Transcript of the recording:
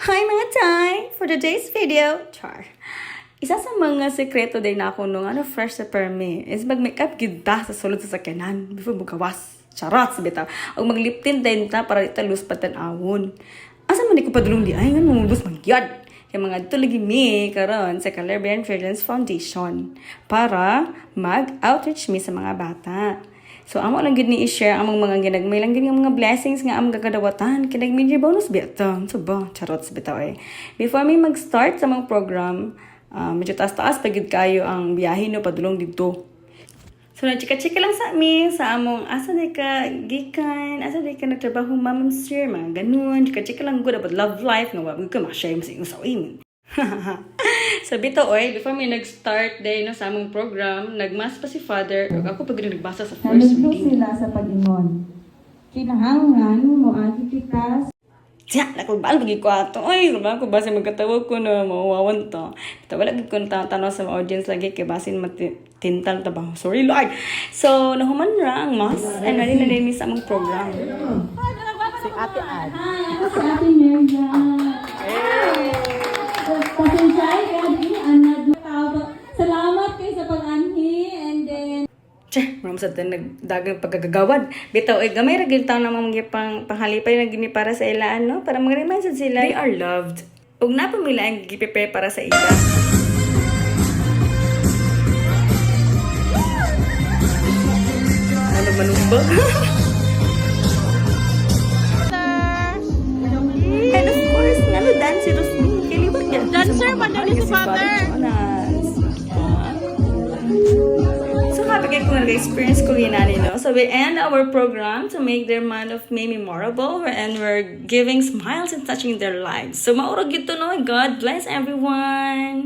Hi mga Tay! For today's video, isa sa mga sekreto din na ako nung fresh sa permi is mag-makeup gida sa sulod sa sakyanan before bugawas. Charot sa bitaw. O mag-lip tint din ta para italus patanawon. Asa man di ko padulong di ay nga nulus magyad. Kaya mga dito lagi mi karon sa Color Fragrance Foundation para mag-outreach mi sa mga bata. So, amo lang gid ni i-share among mga ginagmay lang gid nga mga blessings nga among gagadawatan kinag major bonus bitaw. So ba, charot sa bitaw eh. Before mi mag-start sa mga program, medyo taas-taas pagid kayo ang biyahe no padulong dito. So, na-chika-chika lang sa amin sa among asa di ka gikan, asa di ka nagtrabaho ma'am sir, mga ganun. Chika-chika lang good about love life nga wag ka ma-share mo sa inyong sawin. So, bito, before may nag-start day no, sa among program, nagmas pa si Father, o ako pag nagbasa sa first Nalugto reading. sila sa pag-ingon. Kinahanglan mo agi kita Siya, nakubal pag ko ato. Ay, kung ako base magkatawag ko na mawawan to. Ito, wala gid ko tanaw sa audience lagi, kaya basin matintal tabang. Sorry, Lord. So, nahuman ra ang mas, and nalin na din sa among program. Si Ate Ad. Hi, ako si Ate Merja. Pasensya kaya din anad tao. Salamat kayo sa pag-anhi and then Che, maram sa nagdagang pagkagagawad. Bitaw, gamay ra gyud taw na mga panghalipay na gini para sa ilaan, no? Para mag-remind sad sila they are loved. Ug napamila ang giprepare para sa ila. Ano manumbag? And of course, ngano dance si Rosmi. Kilibot yan. Dancer man daw ni si Father. So happy kayo kung nag-experience ko ginani, no? So we end our program to make their month of May memorable and we're giving smiles and touching their lives. So maurog ito, no? God bless everyone!